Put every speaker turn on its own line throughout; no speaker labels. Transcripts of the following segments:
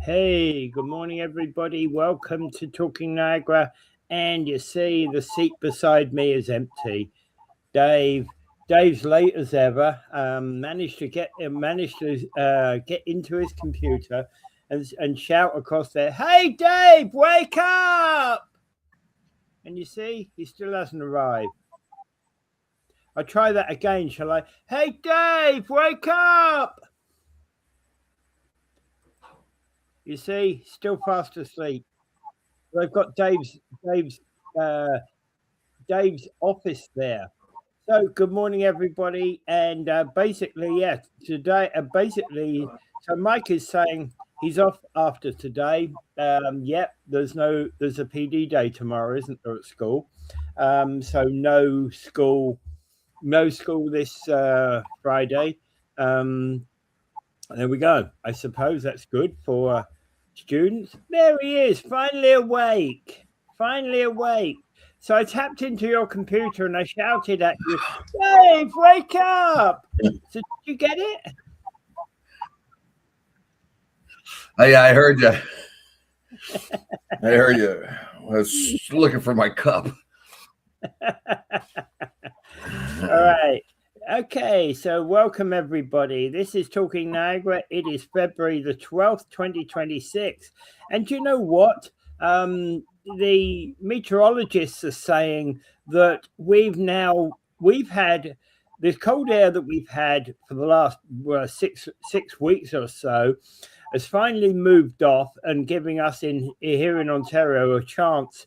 Hey, good morning, everybody. Welcome to Talking Niagara. And you see, the seat beside me is empty. Dave's late as ever. Managed to get into his computer and shout across there, "Hey, Dave, wake up!" And you see, he still hasn't arrived. I'll try that again, shall I? "Hey, Dave, wake up!" You see, still fast asleep. They've got uh, Dave's office there. So, good morning, everybody. And today, so Mike is saying he's off after today. There's a PD day tomorrow, isn't there, at school? So no school this Friday. There we go. I suppose that's good for students. There he is, finally awake. Finally awake. So I tapped into your computer and I shouted at you, "Dave, wake up!" So did you get it?
Yeah, I heard you. I heard you. I was looking for my cup.
All right. Okay, so welcome everybody. This is Talking Niagara. It is February the 12th, 2026. And you know what? The meteorologists are saying that we've had this cold air that we've had for the last 6 weeks or so has finally moved off and giving us here in Ontario a chance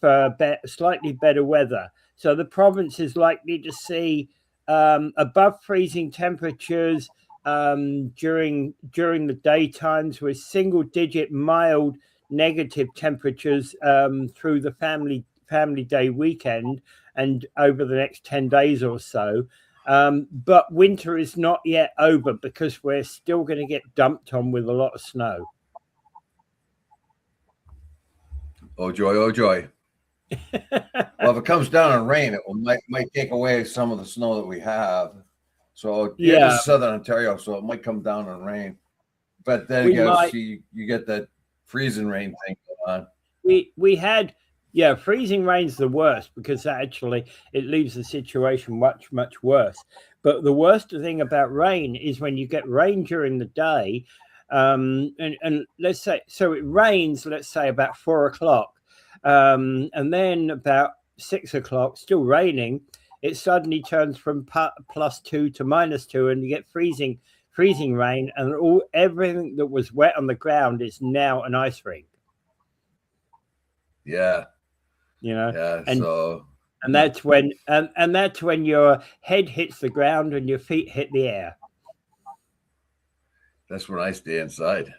for slightly better weather. So the province is likely to see above freezing temperatures during the daytimes, with single-digit mild negative temperatures through the family day weekend and over the next 10 days or so. But winter is not yet over because we're still going to get dumped on with a lot of snow.
Oh joy, oh joy. Well, if it comes down and rain, it might take away some of the snow that we have. So this is Southern Ontario, so it might come down and rain. But then you get that freezing rain thing going on.
We had freezing rain's the worst because actually it leaves the situation much, much worse. But the worst thing about rain is when you get rain during the day, and let's say so it rains, let's say about 4 o'clock. And then about 6 o'clock, still raining, it suddenly turns from +2 to -2, and you get freezing rain, and everything that was wet on the ground is now an ice rink.
Yeah,
and that's when your head hits the ground and your feet hit the air.
That's when I stay inside.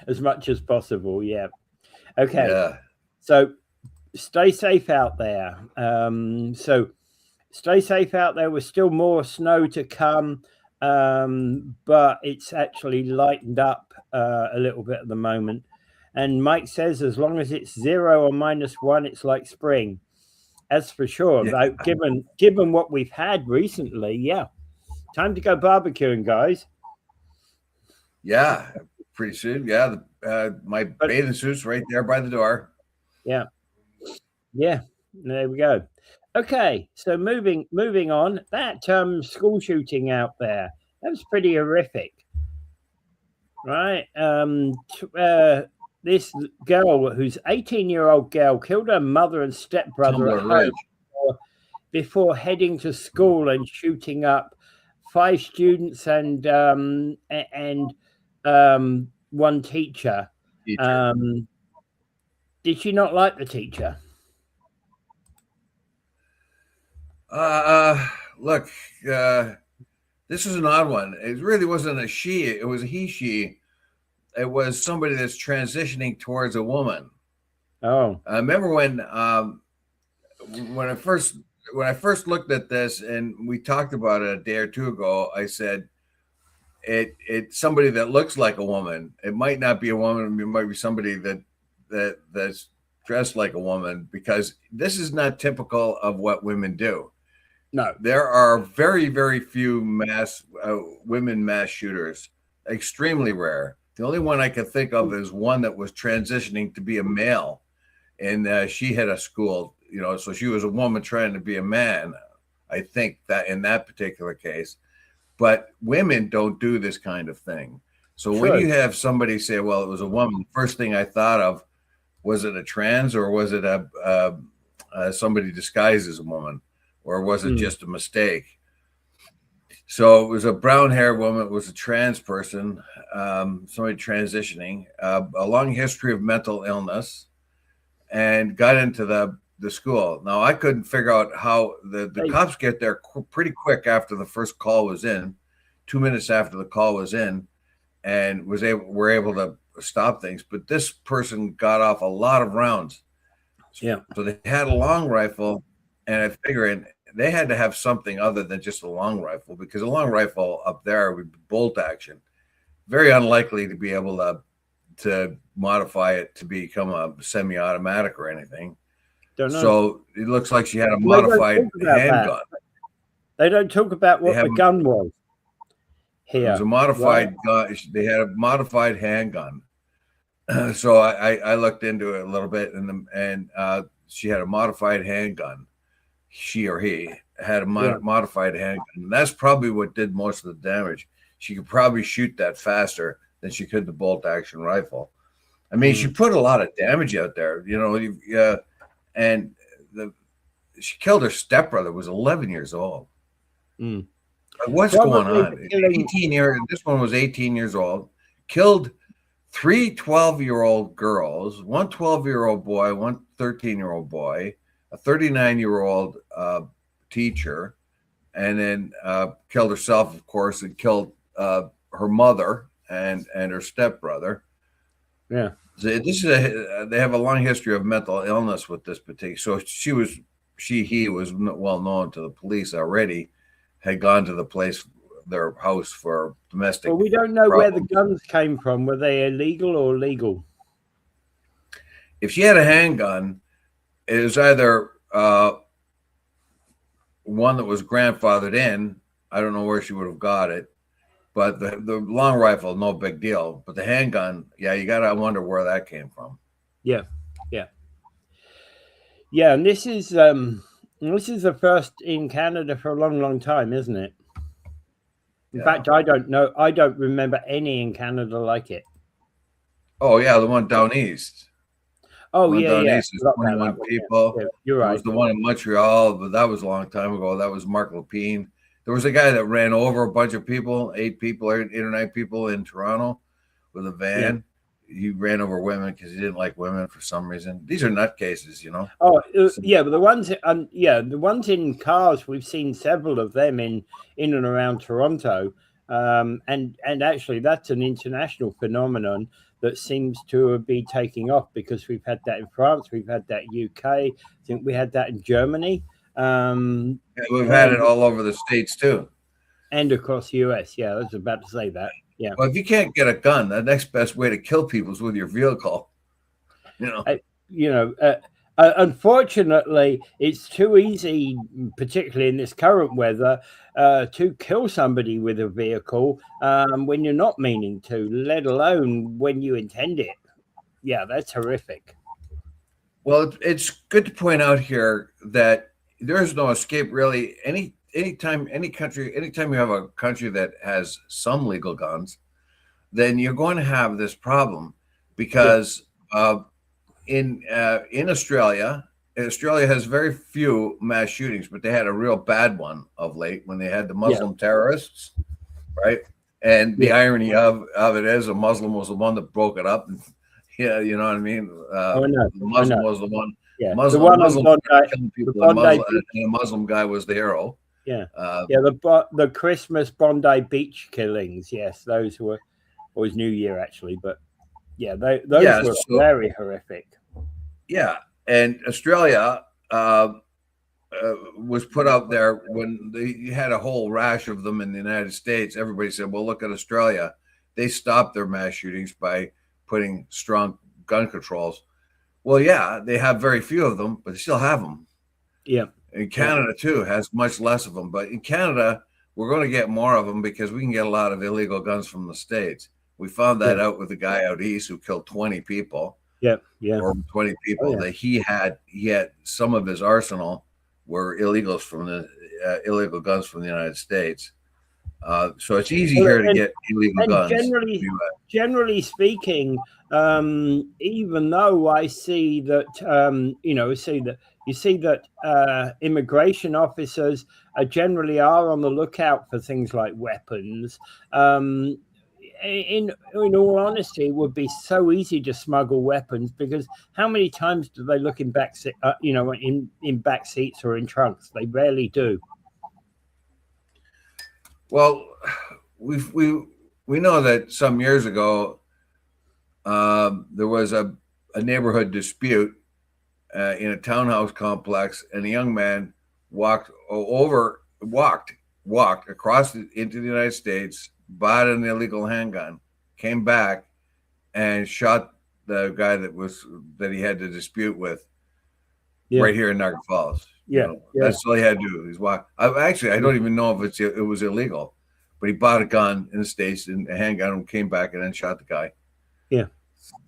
As much as possible, yeah. Okay.
Yeah.
So stay safe out there. Stay safe out there. With still more snow to come, but it's actually lightened up a little bit at the moment. And Mike says as long as it's 0 or -1, it's like spring. That's for sure.
Yeah.
Given what we've had recently, yeah. Time to go barbecuing, guys.
Yeah, pretty soon. Yeah, my bathing suit's right there by the door.
Yeah. There we go. Okay, so moving on. That school shooting out there, that was pretty horrific, right? This girl, who's 18-year-old girl, killed her mother and stepbrother at home before heading to school and shooting up 5 students and one teacher. Did she not like the teacher?
Look, this is an odd one. It really wasn't a she. It was a he/she. It was somebody that's transitioning towards a woman.
Oh,
I remember when I first looked at this and we talked about it a day or two ago. I said it's somebody that looks like a woman. It might not be a woman. It might be somebody that's dressed like a woman, because this is not typical of what women do.
No,
there are very, very few women mass shooters. extremely rare. The only one I could think of is one that was transitioning to be a male, and she had a school, so she was a woman trying to be a man. I think that in that particular case, but women don't do this kind of thing. So when you have somebody say, well, it was a woman, the first thing I thought of, was it a trans, or was it somebody disguised as a woman, or was it just a mistake? So it was a brown hair woman. It was a trans person, somebody transitioning, a long history of mental illness, and got into the school. Now, I couldn't figure out how the cops get there pretty quick after the first call was in, 2 minutes after the call was in, and were able to stop things. But this person got off a lot of rounds.
Yeah.
So they had a long rifle, and I figured they had to have something other than just a long rifle, because a long rifle up there would be bolt action. Very unlikely to be able to modify it to become a semi-automatic or anything.
Don't know.
So it looks like she had a modified handgun.
They don't talk about what the gun was here.
It was a modified gun. They had a modified handgun. So I looked into it a little bit, and she had a modified handgun. She or he had a modified handgun. And that's probably what did most of the damage. She could probably shoot that faster than she could the bolt action rifle. I mean, she put a lot of damage out there, and she killed her stepbrother, was 11 years old. What's going on? 18 years. This one was 18 years old. Killed 3 12-year-old girls, one 12-year-old boy, one 13-year-old boy, a 39-year-old teacher, and then killed herself, of course, and killed her mother and her stepbrother.
Yeah.
So this is they have a long history of mental illness with this particular. So he was well known to the police already, had gone to the place, their house, for domestic.
Well, we don't know where the guns came from. Were they illegal or legal?
If she had a handgun, it was either one that was grandfathered in. I don't know where she would have got it, but the long rifle, no big deal. But the handgun, yeah, you gotta wonder where that came from.
Yeah. And this is the first in Canada for a long, long time, isn't it? In fact, I don't know. I don't remember any in Canada like it.
Oh yeah, the one down east.
Oh yeah.
East is 21 people.
Yeah, you're right.
There was the one in Montreal, but that was a long time ago. That was Mark Lepine. There was a guy that ran over a bunch of people, 8 people, 8 or 9 people in Toronto with a van. Yeah. He ran over women because he didn't like women for some reason. These are nutcases,
Oh, yeah, but the ones in cars, we've seen several of them in and around Toronto, and actually that's an international phenomenon that seems to be taking off, because we've had that in France, we've had that in UK, I think we had that in Germany.
We've had it all over the States too,
and across the US. Yeah, I was about to say that. Yeah.
Well, if you can't get a gun, the next best way to kill people is with your vehicle.
Unfortunately, it's too easy, particularly in this current weather, to kill somebody with a vehicle when you're not meaning to, let alone when you intend it. Yeah, that's horrific.
Well, it's good to point out here that there is no escape, really. Anytime you have a country that has some legal guns, then you're going to have this problem, because in Australia has very few mass shootings, but they had a real bad one of late when they had the Muslim terrorists, right? And the irony of it is, a Muslim was the one that broke it up. And, you know what I mean? The Muslim was the one.
Yeah,
Muslim killing people, and a Muslim guy was the hero.
Yeah, the Christmas Bondi Beach killings. Yes, those were, or it was New Year actually, but yeah, those were very horrific.
Yeah, and Australia was put out there when you had a whole rash of them in the United States. Everybody said, "Well, look at Australia; they stopped their mass shootings by putting strong gun controls." Well, yeah, they have very few of them, but they still have them.
Yeah.
And Canada too has much less of them. But in Canada, we're going to get more of them because we can get a lot of illegal guns from the States. We found that out with the guy out east who killed 20 people. Or 20 people. That he had some of his arsenal were illegals from the illegal guns from the United States. So it's easy here to get illegal guns.
Generally speaking, even though I see that, you see that immigration officers generally are on the lookout for things like weapons. In all honesty, it would be so easy to smuggle weapons, because how many times do they look in back seats or in trunks? They rarely do.
Well, we know that some years ago there was a neighborhood dispute in a townhouse complex, and a young man walked across into the United States, bought an illegal handgun, came back, and shot the guy that he had to dispute with right here in Niagara Falls. That's all he had to do. He's walk. I don't even know if it was illegal, but he bought a gun in the States and a handgun, and came back and then shot the guy.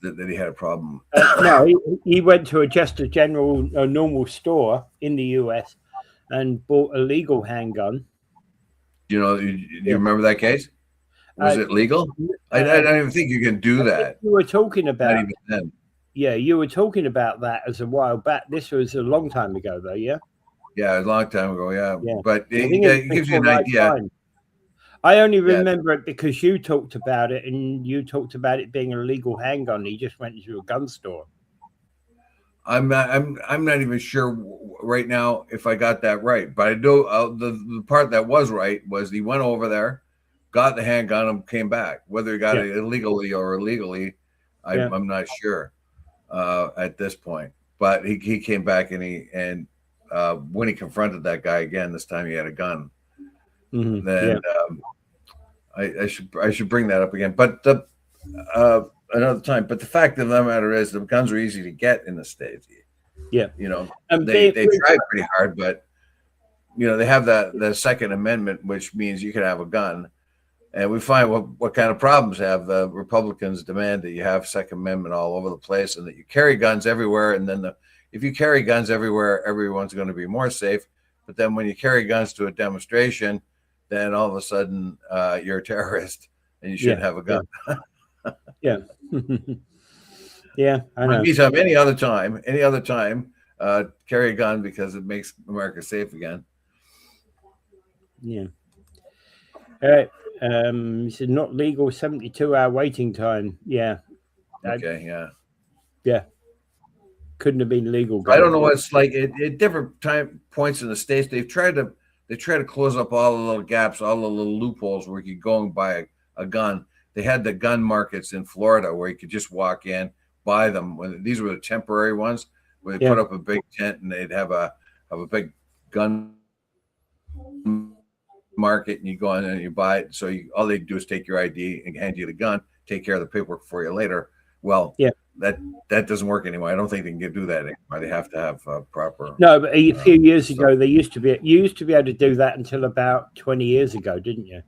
That he had a problem.
No, he went to just a normal store in the US and bought a legal handgun.
Do you remember that case? Was it legal? I don't even think you can do that.
You were talking about.
Not even then.
Yeah, you were talking about that as a while back. This was a long time ago, though. Yeah.
Yeah, a long time ago. Yeah. But it gives you an idea.
I only remember it because you talked about it, and you talked about it being a legal handgun. He just went into a gun store.
I'm not even sure right now if I got that right, but I know the part that was right was he went over there, got the handgun, and came back. Whether he got it illegally or illegally, I'm not sure at this point. But he came back, and when he confronted that guy again, this time he had a gun.
Mm-hmm.
Then I should bring that up again, but another time. But the fact of the matter is, the guns are easy to get in the States.
Yeah,
they try pretty hard, but they have the Second Amendment, which means you can have a gun. And we find what kind of problems have the Republicans demand that you have Second Amendment all over the place, and that you carry guns everywhere. And then if you carry guns everywhere, everyone's going to be more safe. But then when you carry guns to a demonstration, then all of a sudden you're a terrorist and you shouldn't have a gun.
Yeah. Yeah, I know.
Anytime, any other time, carry a gun because it makes America safe again.
Yeah. All right. This is not legal. 72-hour waiting time. Yeah.
Okay.
Yeah. Couldn't have been legal.
I don't know what it's like at different points in the States. They try to close up all the little gaps, all the little loopholes where you could go and buy a gun. They had the gun markets in Florida where you could just walk in, buy them. These were the temporary ones where they put up a big tent and they'd have a big gun market, and you go in and you buy it. So all they do is take your ID and hand you the gun, take care of the paperwork for you later. Well, that doesn't work anymore. I don't think they can do that anymore. They have to have proper.
No, but a few years ago, you used to be able to do that until about 20 years ago, didn't you?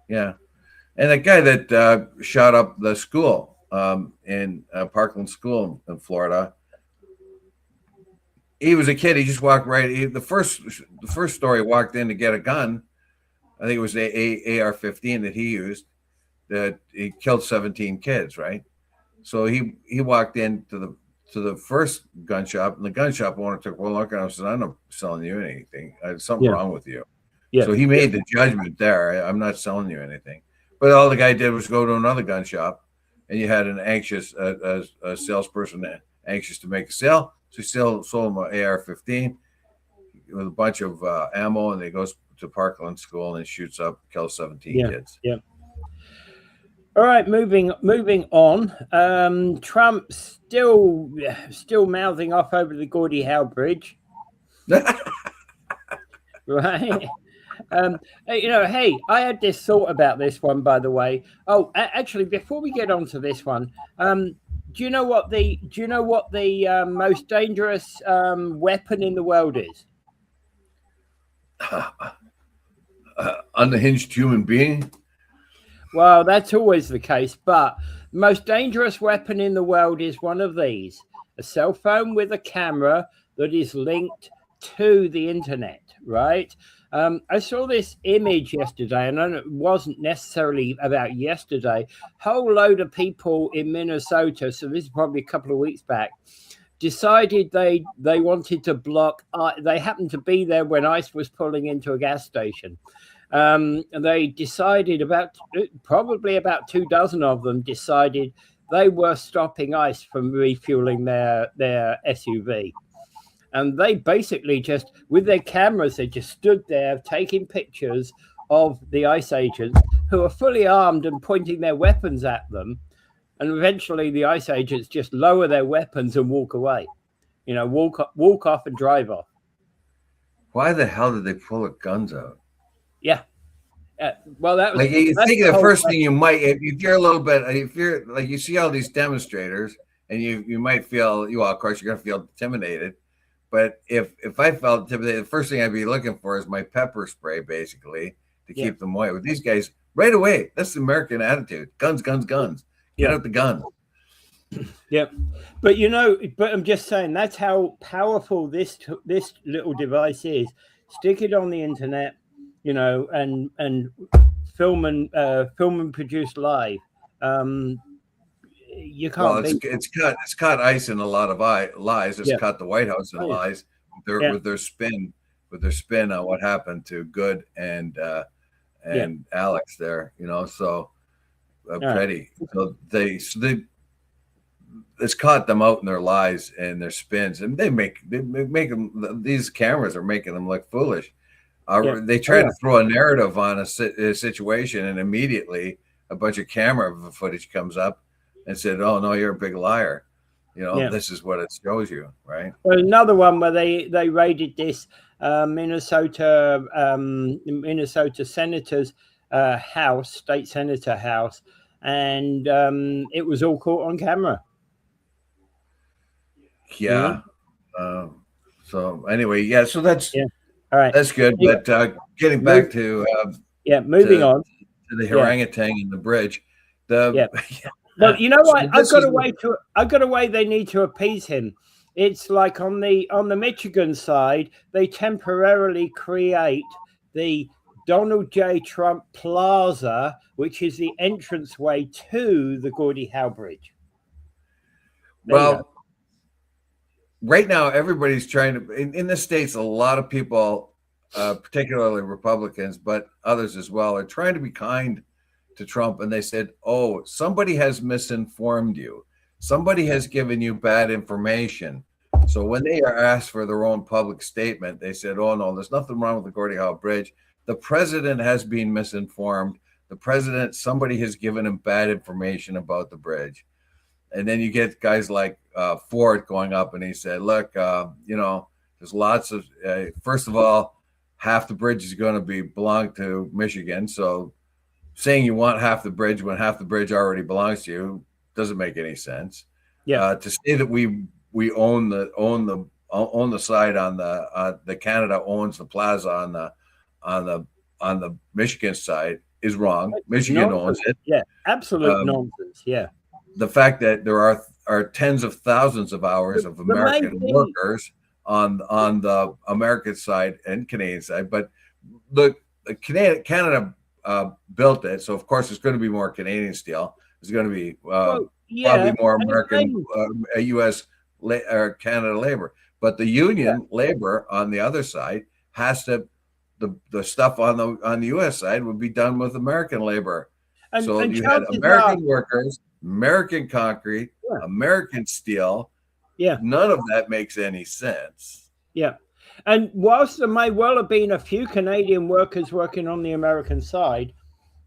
Yeah, and the guy that shot up the school in Parkland School in Florida, he was a kid. He just walked right. The first story, walked in to get a gun. I think it was a AR-15 that he used. That he killed 17 kids, right? So he walked into the first gun shop, and the gun shop owner took one look and I said, "I'm not selling you anything. There's something wrong with you." Yeah. So he made the judgment there. I'm not selling you anything. But all the guy did was go to another gun shop, and you had an anxious a salesperson anxious to make a sale. So he still sold him an AR-15 with a bunch of ammo, and he goes to Parkland School and shoots up, kills 17 kids.
Yeah. All right, moving on. Trump still mouthing off over the Gordie Howe Bridge. Right. Hey, I had this thought about this one, by the way. Oh, actually, before we get on to this one, do you know what the most dangerous weapon in the world is?
unhinged human being?
Well, that's always the case, but the most dangerous weapon in the world is one of these: a cell phone with a camera that is linked to the internet, right? I saw this image yesterday, and it wasn't necessarily about yesterday. Whole load of people in Minnesota, so this is probably a couple of weeks back, decided they wanted to block. They happened to be there when ICE was pulling into a gas station. And they decided probably about 24 of them decided they were stopping ICE from refueling their SUV. And they basically just, with their cameras, they just stood there taking pictures of the ICE agents who are fully armed and pointing their weapons at them. And eventually the ICE agents just lower their weapons and walk away, walk off and drive off.
Why the hell did they pull the guns out?
Yeah. Well, that was
like, you think the first thing you might, if you're a little bit, if you're like, you see all these demonstrators and you might feel, well, of course you're going to feel intimidated. But if I felt intimidated, the first thing I'd be looking for is my pepper spray, basically, to keep them away. With these guys, right away, that's the American attitude. Guns, guns, guns. Get out the gun.
Yeah, but I'm just saying that's how powerful this little device is. Stick it on the internet, and film and produce live. You can't.
Well, it's caught ICE in a lot of lies. It's caught the White House in lies with their spin on what happened to Good and Alex there. So Petty. So they it's caught them out in their lies and their spins, and they make them. These cameras are making them look foolish. They try to throw a narrative on a situation, and immediately a bunch of camera footage comes up and said, "Oh no, you're a big liar." This is what it shows you, right?
Well, another one where they raided this Minnesota senator's house, state senator house, and it was all caught on camera.
Yeah. So anyway, so that's
all right.
That's good. But getting back to
moving on
to the orangutan and the bridge.
Well, you know what? I've got a way they need to appease him. It's like on the Michigan side, they temporarily create the Donald J. Trump Plaza, which is the entranceway to the Gordie Howe Bridge.
Right now, everybody's trying to, in the States, a lot of people, particularly Republicans, but others as well, are trying to be kind to Trump. And they said, oh, somebody has misinformed you. Somebody has given you bad information. So when they are asked for their own public statement, they said, oh, no, there's nothing wrong with the Gordie Howe Bridge. The president has been misinformed. Somebody has given him bad information about the bridge. And then you get guys like Ford going up and he said, look, there's lots of, first of all, half the bridge is going to belong to Michigan. So saying you want half the bridge when half the bridge already belongs to you doesn't make any sense. To say that we own the side on the Canada owns the plaza on the Michigan side is wrong. Michigan owns it.
Yeah, absolute nonsense. Yeah.
The fact that there are tens of thousands of hours of American workers on the American side and Canadian side, but Canada built it, so of course there's going to be more Canadian steel. There's going to be probably more American, U.S. or Canada labor, but the union labor on the other side has to. The stuff on the U.S. side would be done with American labor. So you had American workers, American concrete, American steel.
Yeah.
None of that makes any sense.
Yeah. And whilst there may well have been a few Canadian workers working on the American side,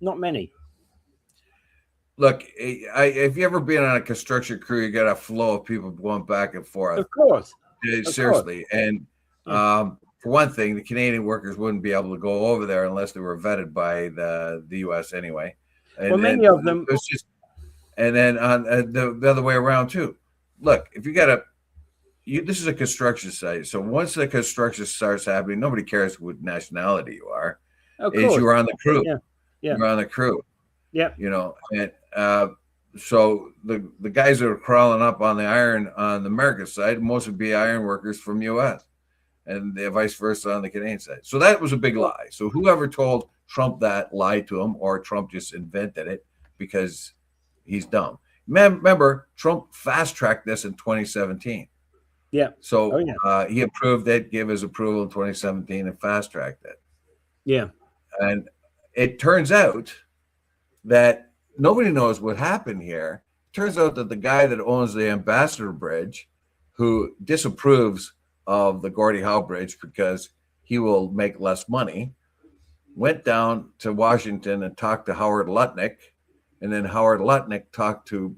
not many.
Look, if you ever been on a construction crew, you got a flow of people going back and forth.
Of course.
Seriously. And for one thing, the Canadian workers wouldn't be able to go over there unless they were vetted by the U.S. anyway. And
many of them.
And then on the other way around too. Look, if you got this is a construction site. So once the construction starts happening, nobody cares what nationality you are.
Of
is
course.
you were on the crew.
Yeah. Yeah.
You were on the crew.
Yeah.
You know, and so the guys that are crawling up on the American side, most would be iron workers from U.S. and the vice versa on the Canadian side. So that was a big lie. So whoever told Trump that lied to him, or Trump just invented it because he's dumb. Remember, Trump fast-tracked this in 2017.
Yeah.
So he approved it, gave his approval in 2017, and fast-tracked it.
Yeah.
And it turns out that nobody knows what happened here. It turns out that the guy that owns the Ambassador Bridge, who disapproves of the Gordie Howe Bridge because he will make less money, went down to Washington and talked to Howard Lutnick, and then Howard Lutnick talked to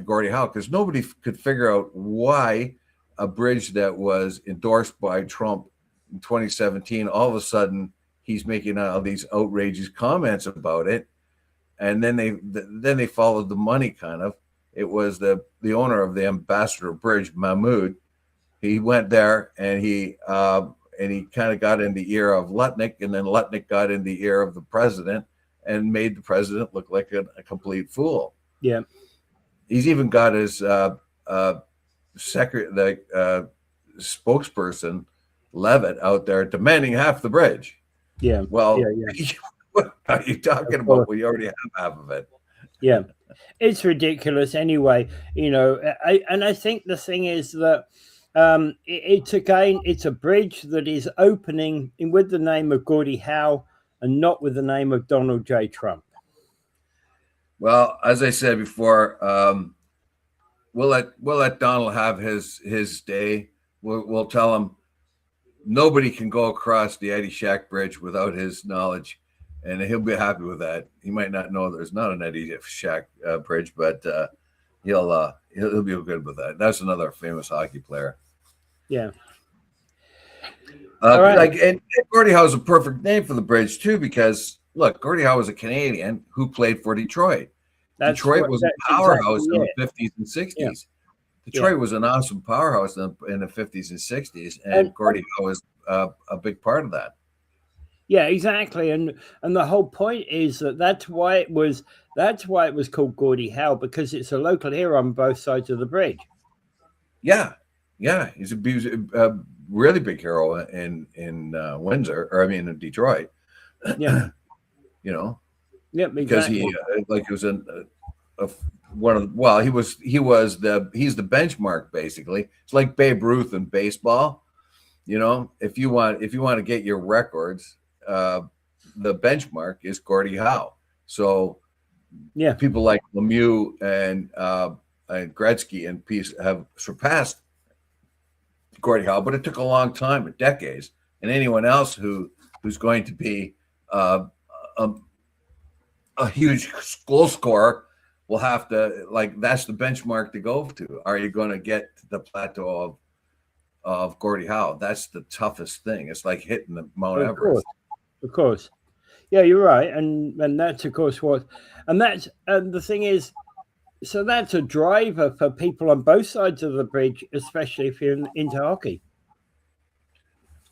Gordie Howe, because nobody could figure out why a bridge that was endorsed by Trump in 2017, all of a sudden he's making all these outrageous comments about it. And then they followed the money, kind of. It was the owner of the Ambassador Bridge, Mahmoud. He went there and he kind of got in the ear of Lutnick, and then Lutnick got in the ear of the president and made the president look like a complete fool.
Yeah.
He's even got his spokesperson Levitt out there demanding half the bridge.
Yeah.
Well,
yeah.
What are you talking about? We already have half of it.
Yeah. It's ridiculous anyway, you know. I think the thing is that it's a bridge that is opening with the name of Gordie Howe and not with the name of Donald J. Trump.
Well, as I said before, we'll let Donald have his day. We'll tell him nobody can go across the Eddie Shack Bridge without his knowledge, and he'll be happy with that. He might not know there's not an Eddie Shack Bridge, but he'll be good with that. That's another famous hockey player.
Yeah.
Right. And Gordie Howe is a perfect name for the bridge too, because look, Gordie Howe was a Canadian who played for Detroit. Detroit was a powerhouse in the 50s and 60s. Yeah. Detroit was an awesome powerhouse in the 50s and 60s, and Gordie Howe was a big part of that.
Yeah, exactly. And the whole point is that's why it was called Gordie Howe, because it's a local hero on both sides of the bridge.
Yeah. He's a really big hero in Windsor, or I mean in Detroit.
Yeah.
You know.
Yeah, exactly.
Because he was he's the benchmark basically. It's like Babe Ruth in baseball. You know, if you want to get your records, the benchmark is Gordie Howe. So
yeah,
people like Lemieux and Gretzky and Peace have surpassed Gordie Howe, but it took a long time, decades. And anyone else who's going to be a huge goal scorer will have to, that's the benchmark to go to. Are you going to get to the plateau of Gordie Howe? That's the toughest thing. It's like hitting the Mount Everest.
Of course. Yeah, you're right. And that's, of course, and the thing is, so that's a driver for people on both sides of the bridge, especially if you're into hockey.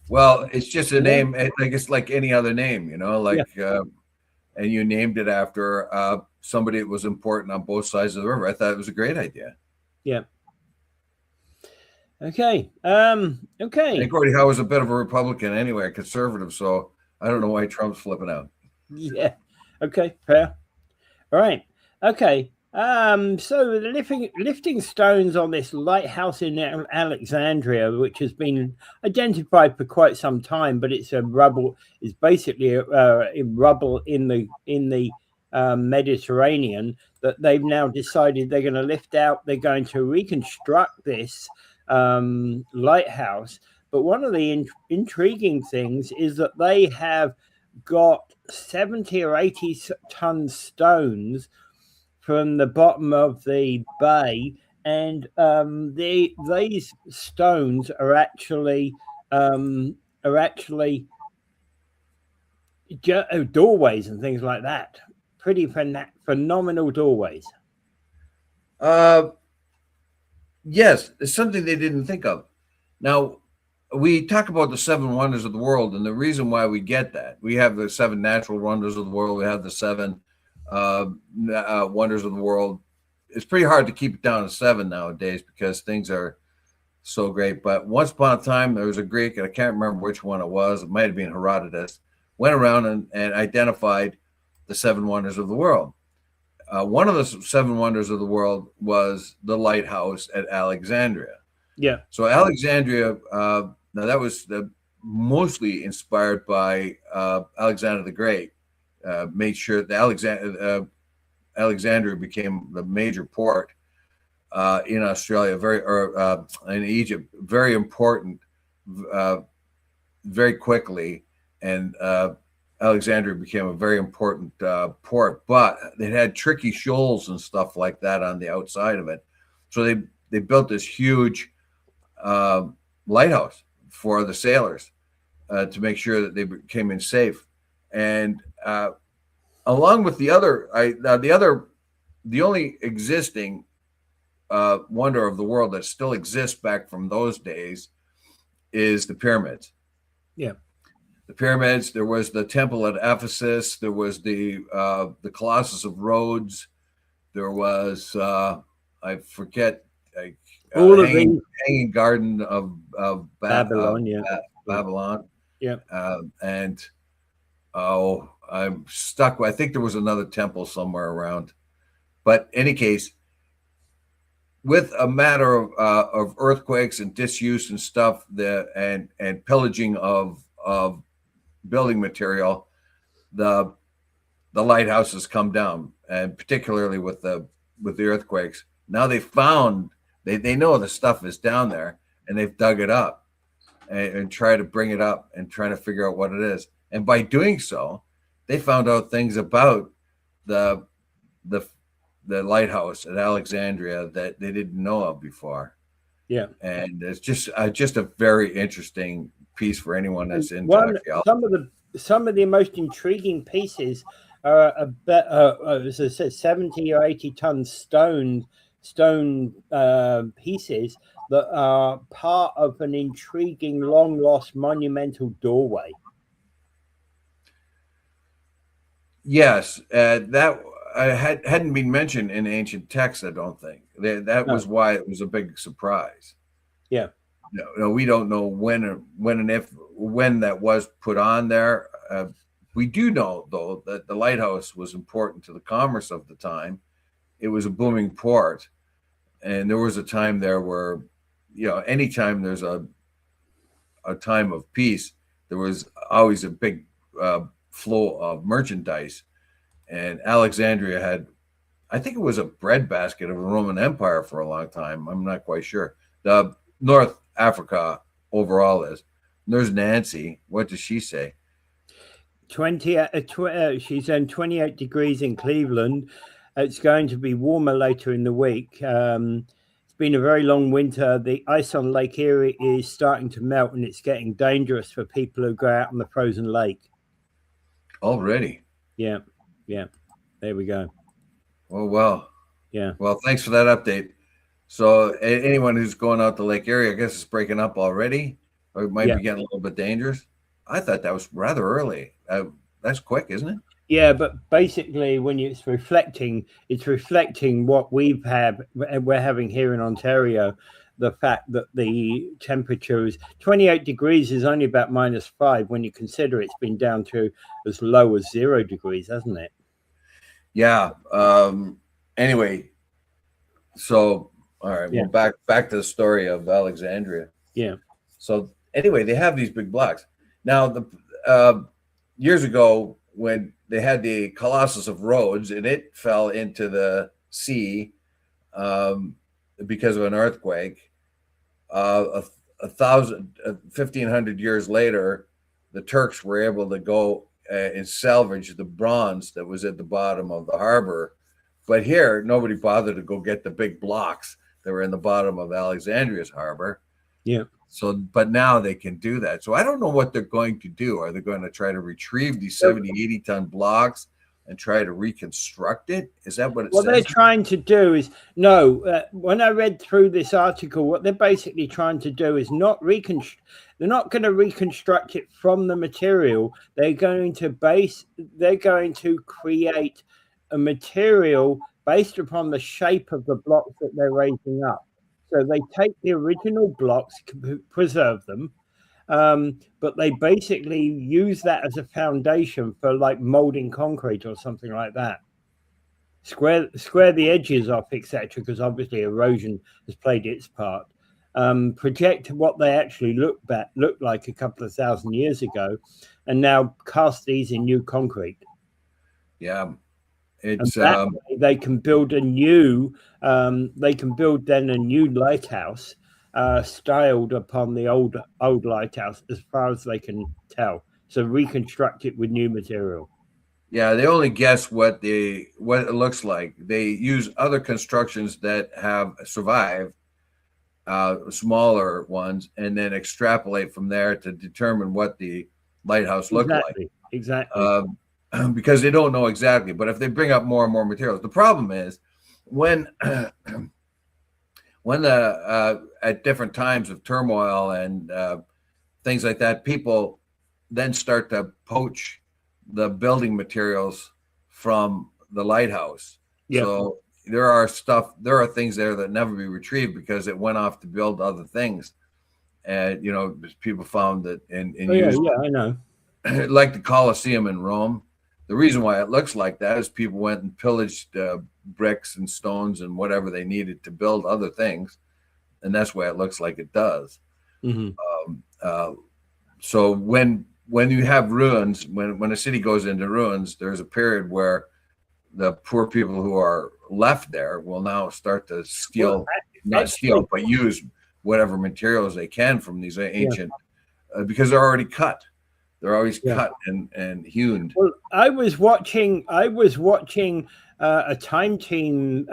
Well, it's just a name. It's like any other name, you know, and you named it after somebody that was important on both sides of the river. I thought it was a great idea.
Yeah. Okay. Okay.
And Gordie Howe was a bit of a Republican anyway, a conservative. So I don't know why Trump's flipping out.
Yeah. Okay. Fair. All right. Okay. So lifting stones on this lighthouse in Alexandria, which has been identified for quite some time, but it's rubble. It's basically rubble in the Mediterranean that they've now decided they're going to lift out. They're going to reconstruct this lighthouse. But one of the intriguing things is that they have got 70 or 80 ton stones from the bottom of the bay, and these stones are actually doorways and things like that. Pretty phenomenal doorways.
Yes, it's something they didn't think of. Now, we talk about the seven wonders of the world, and the reason why we get that, we have the seven natural wonders of the world, we have the seven wonders of the world. It's pretty hard to keep it down to seven nowadays because things are so great. But once upon a time, there was a Greek, and I can't remember which one it was. It might have been Herodotus, went around and identified the seven wonders of the world. One of the seven wonders of the world was the lighthouse at Alexandria.
Yeah.
So Alexandria, now that was mostly inspired by Alexander the Great. Made sure that Alexandria became the major port in Australia, in Egypt, very important, very quickly, and Alexandria became a very important port. But it had tricky shoals and stuff like that on the outside of it, so they built this huge lighthouse for the sailors to make sure that they came in safe. And along with the only existing wonder of the world that still exists back from those days is the pyramids.
Yeah.
The pyramids. There was the temple at Ephesus. There was the Colossus of Rhodes. There was I forget.
All of
hanging garden of
Babylon.
Babylon.
Yeah.
And I'm stuck. I think there was another temple somewhere around. But in any case, with a matter of earthquakes and disuse and stuff, and pillaging of building material, the lighthouses come down, and particularly with the earthquakes. Now they know the stuff is down there, and they've dug it up and try to bring it up and trying to figure out what it is. And by doing so, they found out things about the lighthouse at Alexandria that they didn't know of before.
Yeah,
and it's just a very interesting piece for anyone that's into archaeology.
Some of the most intriguing pieces are as I said, 70 or 80 ton stone pieces that are part of an intriguing, long lost monumental doorway.
Yes, that hadn't been mentioned in ancient texts. I don't think that was why it was a big surprise.
Yeah.
No, we don't know when that was put on there. We do know though that the lighthouse was important to the commerce of the time. It was a booming port, and there was a time there where, anytime there's a time of peace, there was always a big flow of merchandise. And Alexandria had, I think it was a breadbasket of the Roman Empire for a long time. I'm not quite sure. The North Africa overall is. There's Nancy. What does she say?
She's on 28 degrees in Cleveland. It's going to be warmer later in the week. It's been a very long winter. The ice on Lake Erie is starting to melt, and it's getting dangerous for people who go out on the frozen lake.
Already?
Yeah. There we go.
Oh, well.
Yeah.
Well, thanks for that update. So anyone who's going out to Lake Erie, I guess it's breaking up already, or it might be getting a little bit dangerous. I thought that was rather early. That's quick, isn't it?
Yeah, but basically, when it's reflecting what we're having here in Ontario. The fact that the temperature is 28 degrees is only about -5 when you consider it's been down to as low as 0 degrees, hasn't it?
Yeah. Anyway, so all right, well, back to the story of Alexandria.
Yeah.
So anyway, they have these big blocks. Now, the years ago when they had the Colossus of Rhodes, and it fell into the sea because of an earthquake. 1,500 years later, the Turks were able to go and salvage the bronze that was at the bottom of the harbor. But here, nobody bothered to go get the big blocks that were in the bottom of Alexandria's harbor.
Yeah.
So, but now they can do that. So I don't know what they're going to do. Are they going to try to retrieve these 70, 80 ton blocks and try to reconstruct it? Is that what it
What they're
says?
trying to do is no. When I read through this article, what they're basically trying to do is not reconstruct. They're not going to reconstruct it from the material. They're going to create a material based upon the shape of the blocks that they're raising up. So they take the original blocks, preserve them, but they basically use that as a foundation for like molding concrete or something like that. Square the edges off, etc., because obviously erosion has played its part. Project what they actually looked like a couple of thousand years ago, and now cast these in new concrete.
Yeah,
it's they can build a new. They can build then a new lighthouse, styled upon the old lighthouse, as far as they can tell. So reconstruct it with new material.
Yeah, they only guess what it looks like. They use other constructions that have survived, smaller ones, and then extrapolate from there to determine what the lighthouse looked like.
Exactly.
Because they don't know exactly. But if they bring up more and more materials, the problem is when at different times of turmoil and things like that, people then start to poach the building materials from the lighthouse. Yep. So there are things there that never be retrieved because it went off to build other things. And people found that
I know.
Like the Colosseum in Rome. The reason why it looks like that is people went and pillaged bricks and stones and whatever they needed to build other things, and that's why it looks like it does.
Mm-hmm.
So when you have ruins, when a city goes into ruins, there's a period where the poor people who are left there will now start to but use whatever materials they can from these ancient, because they're already cut. They're always cut and hewn.
Well, I was watching a Time Team,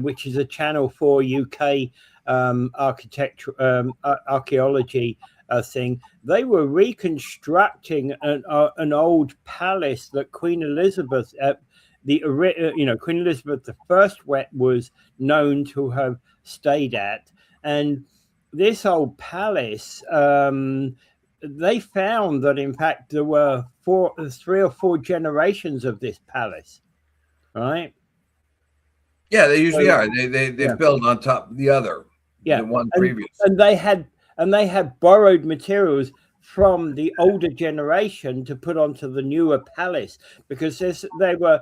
which is a channel for UK architecture, archaeology thing. They were reconstructing an old palace that Queen Elizabeth, Queen Elizabeth I was known to have stayed at, and this old palace. They found that, in fact, there were 3 or 4 generations of this palace, right?
Yeah, they usually are. They build on top of the other,
the
one previous,
and they had borrowed materials from the older generation to put onto the newer palace, because they were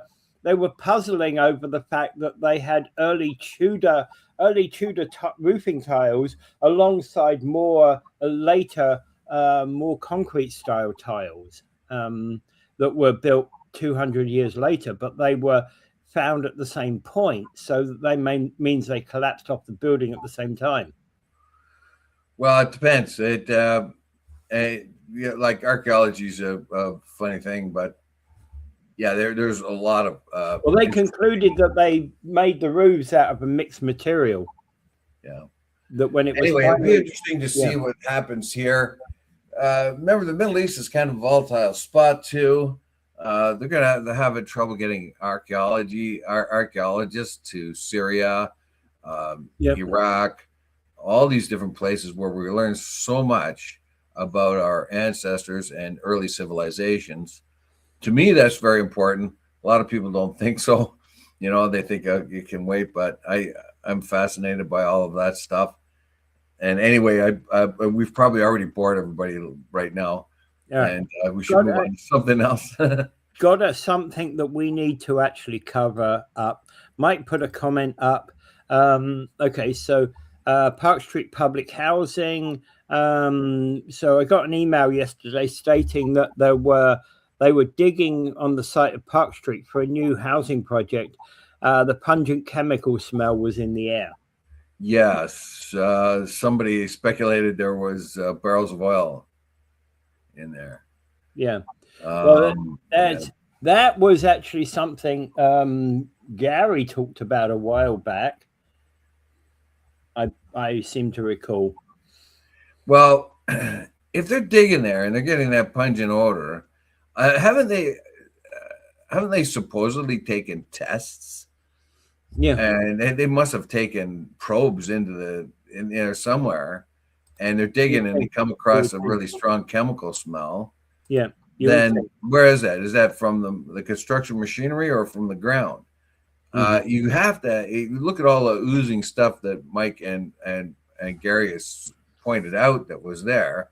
puzzling over the fact that they had early Tudor roofing tiles alongside more later. More concrete style tiles that were built 200 years later, but they were found at the same point, so that means they collapsed off the building at the same time.
Well, it depends. Like archaeology is a funny thing, but there's a lot of.
Well, they concluded that they made the roofs out of a mixed material.
Yeah.
That when it was
it'd be interesting to see what happens here. Remember, the Middle East is kind of a volatile spot too. They're going to have trouble getting archaeologists to Syria, Iraq, all these different places where we learn so much about our ancestors and early civilizations. To me, that's very important. A lot of people don't think so. They think you can wait, but I'm fascinated by all of that stuff. And anyway, we've probably already bored everybody right now, and we should move on to something else.
Got something that we need to actually cover up. Mike put a comment up. Okay, so Park Street Public Housing. So I got an email yesterday stating that they were digging on the site of Park Street for a new housing project. The pungent chemical smell was in the air.
Yes, somebody speculated there was barrels of oil in there.
Yeah, that was actually something Gary talked about a while back. I seem to recall.
Well, if they're digging there and they're getting that pungent odor, haven't haven't they supposedly taken tests?
Yeah,
And they must have taken probes in there somewhere, and they're digging and they come across a really strong chemical smell.
Yeah.
Then where is that? Is that from the construction machinery or from the ground? You have to you look at all the oozing stuff that Mike and Gary has pointed out that was there.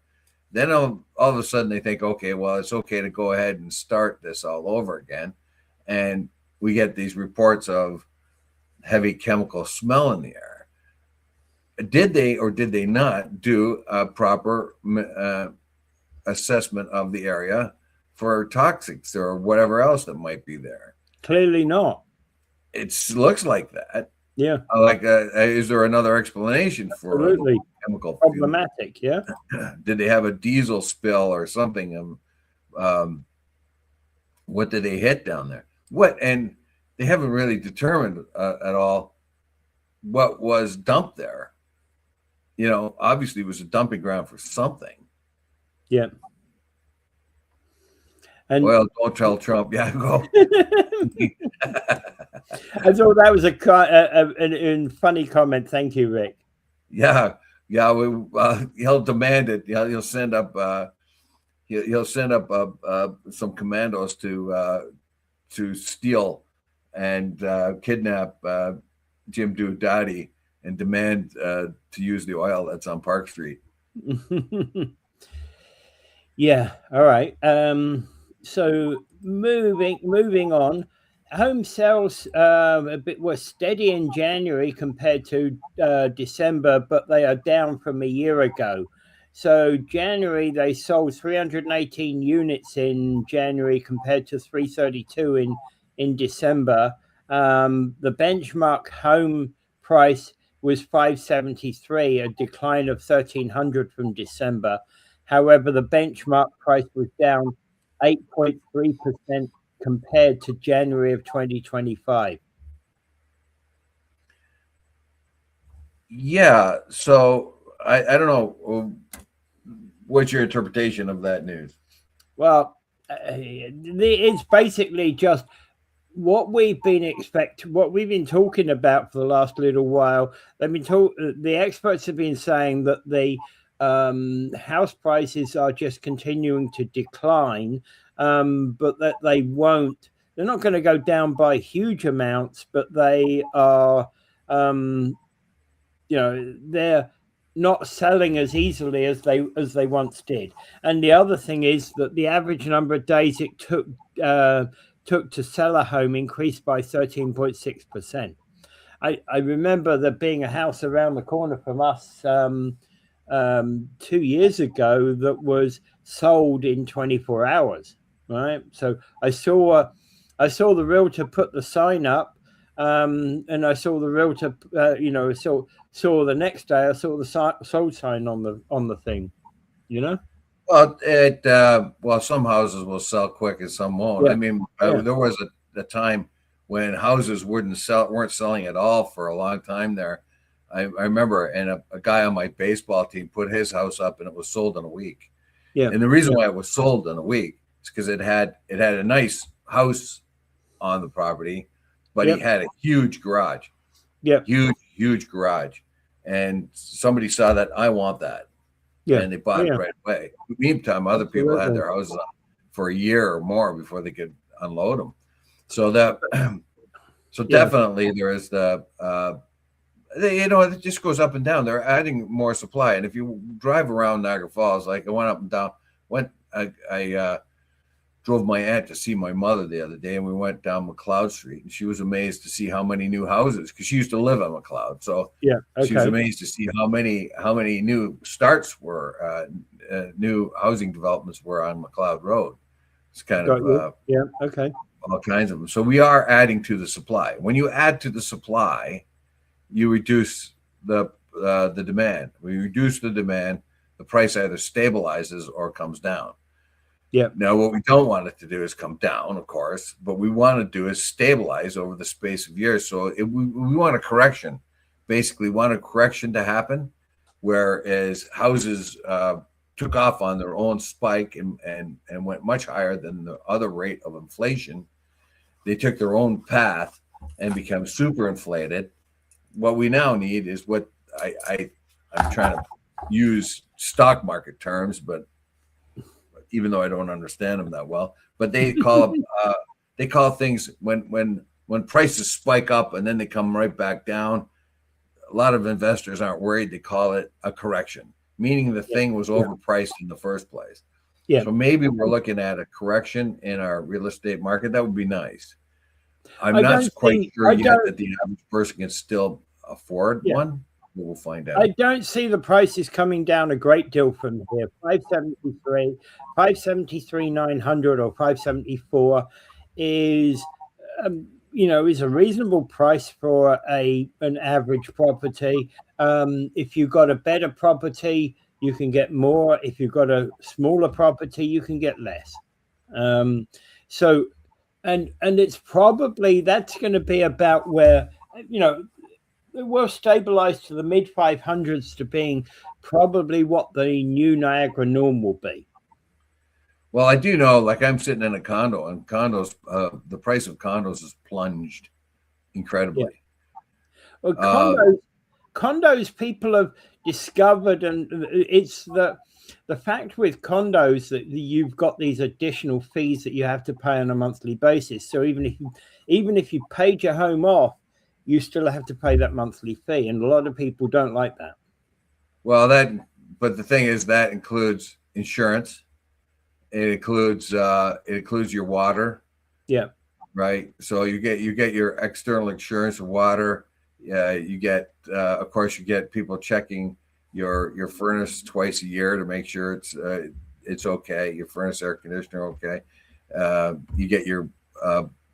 Then all of a sudden they think, okay, well, it's okay to go ahead and start this all over again. And we get these reports of heavy chemical smell in the air. Did they or did they not do a proper assessment of the area for toxics or whatever else that might be there?
Clearly not.
It looks like that.
Yeah.
Like, is there another explanation for
Absolutely
chemical
problematic? Yeah.
Did they have a diesel spill or something? What did they hit down there? And they haven't really determined at all what was dumped there. Obviously it was a dumping ground for something.
Yeah. And
well, don't tell Trump. Yeah, go.
I thought that was a funny comment. Thank you, Rick.
Yeah. He'll demand it. Yeah, he'll send up. He'll send up some commandos to steal and kidnap Jim Duodati and demand to use the oil that's on Park Street.
Yeah. All right. So moving on. Home sales were steady in January compared to December, but they are down from a year ago. So January, they sold 318 units in January compared to 332 in December. The benchmark home price was 573, a decline of 1,300 from December. However, the benchmark price was down 8.3% compared to January of 2025.
Yeah. So I don't know. What's your interpretation of that news?
Well, it's basically just what we've been talking about for the last little while. The experts have been saying that the house prices are just continuing to decline, but that they're not going to go down by huge amounts, but they are, they're not selling as easily as they once did. And the other thing is that the average number of days it took to sell a home increased by 13.6%. I remember there being a house around the corner from us 2 years ago that was sold in 24 hours. Right. So I saw the realtor put the sign up, and I saw the realtor, saw the next day I saw the sold sign on the thing.
Well, some houses will sell quick and some won't.
Yeah.
I mean, there was a time when houses weren't selling at all for a long time there. I remember, and a guy on my baseball team put his house up and it was sold in a week.
Yeah.
And the reason why it was sold in a week is because it had a nice house on the property, but he had a huge garage.
Yeah.
Huge garage. And somebody saw that, I want that. Yeah. And they bought it right away. Meantime, other people had their houses up for a year or more before they could unload them. So definitely there is it just goes up and down. They're adding more supply. And if you drive around Niagara Falls, like I went up and down, I drove my aunt to see my mother the other day, and we went down McLeod Street, and she was amazed to see how many new houses, because she used to live on McLeod. So she was amazed to see how many new starts were, new housing developments were on McLeod Road. It's kind of all kinds of them. So we are adding to the supply. When you add to the supply, you reduce the demand. We reduce the demand, the price either stabilizes or comes down.
Yeah.
Now, what we don't want it to do is come down, of course. What we want to do is stabilize over the space of years. So we want a correction. Basically, want a correction to happen, whereas houses took off on their own spike and went much higher than the other rate of inflation. they took their own path and become super inflated. What we now need is what I'm trying to use stock market terms, but even though I don't understand them that well, but they call things when prices spike up and then they come right back down. A lot of investors aren't worried. They call it a correction, meaning the thing was overpriced in the first place. Yeah. So maybe we're looking at a correction in our real estate market. That would be nice. I'm not quite sure yet that the average person can still afford one. We'll find out.
I don't see the prices coming down a great deal from here. 573, 573,900 or 574 is is a reasonable price for an average property. If you've got a better property, you can get more. If you've got a smaller property, you can get less. So it's probably that's going to be about where we'll stabilize to the mid 500s to being probably what the new Niagara norm will be.
Well, I do know, like I'm sitting in a condo, and condos, the price of condos has plunged incredibly.
Yeah. Well, condos, people have discovered, and it's the fact with condos that you've got these additional fees that you have to pay on a monthly basis. So even if you paid your home off, you still have to pay that monthly fee, and a lot of people don't like that.
Well, but the thing is that includes insurance. It includes your water.
Yeah.
Right. So you get your external insurance for water. You get, of course, you get people checking your furnace twice a year to make sure it's okay. Your furnace, air conditioner, okay. You get your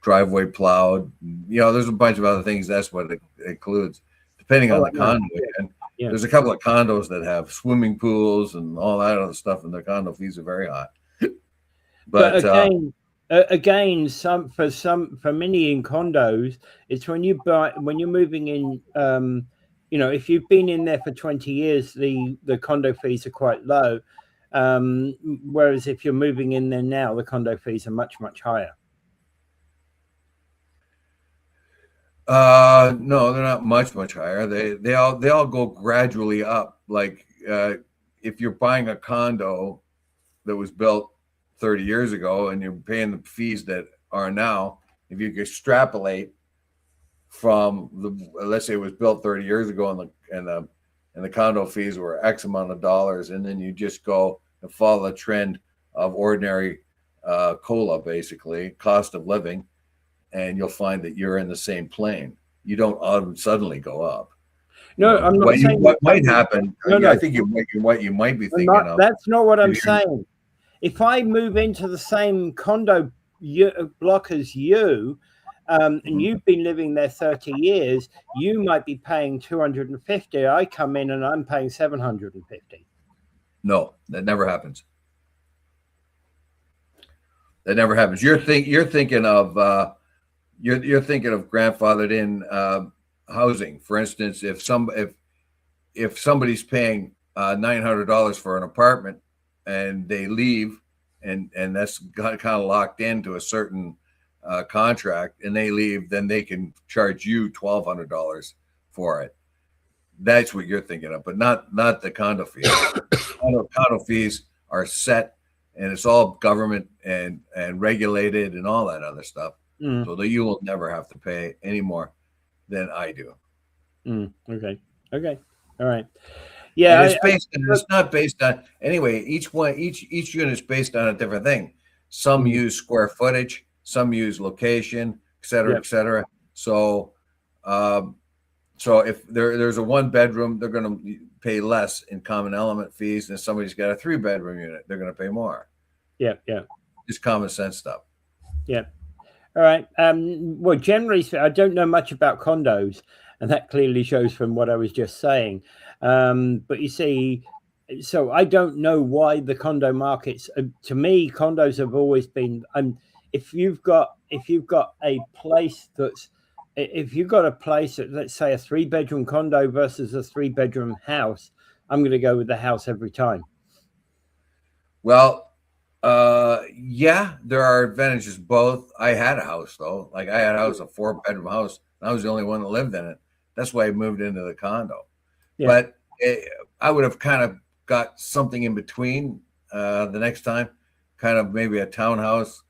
driveway plowed. There's a bunch of other things. That's what it includes, depending on the condo. And there's a couple of condos that have swimming pools and all that other stuff, and the condo fees are very high.
But again, for many in condos, it's when you're moving in. If you've been in there for 20 years, the condo fees are quite low. Whereas if you're moving in there now, the condo fees are much, much higher.
No, they're not much higher. They all go gradually up. Like if you're buying a condo that was built 30 years ago and you're paying the fees that are now, if you extrapolate from let's say it was built 30 years ago and the condo fees were X amount of dollars, and then you just go and follow the trend of ordinary COLA, basically cost of living, and you'll find that you're in the same plane. You don't suddenly go up.
No, I'm not saying
what might happen. I think what you might be thinking of.
That's not what I'm saying. If I move into the same condo block as you, and you've been living there 30 years, you might be paying $250. I come in and I'm paying $750.
No, that never happens. That never happens. You're thinking of grandfathered in housing. For instance, if somebody's paying $900 for an apartment and they leave, and that's kind of locked into a certain contract, and they leave, then they can charge you $1,200 for it. That's what you're thinking of, but not the condo fees. Condo fees are set, and it's all government and regulated and all that other stuff. So that you will never have to pay any more than I do.
Okay. All right. Yeah.
And it's not based on anyway. Each unit is based on a different thing. Some use square footage, some use location, et cetera, et cetera. So if there's a 1-bedroom, they're going to pay less in common element fees than somebody's got a 3-bedroom unit. They're going to pay more.
Yeah.
Just common sense stuff.
Yeah. All right. Well, generally, I don't know much about condos, and that clearly shows from what I was just saying. But you see, so I don't know why the condo markets. To me, condos have always been. If you've got a place that's, if you've got a place that, let's say, a 3-bedroom condo versus a 3-bedroom house, I'm going to go with the house every time.
Well, Yeah, there are advantages both. I had a house though. Like I had a house, a 4-bedroom house. And I was the only one that lived in it. That's why I moved into the condo.
Yeah.
But I would have kind of got something in between the next time, kind of maybe a townhouse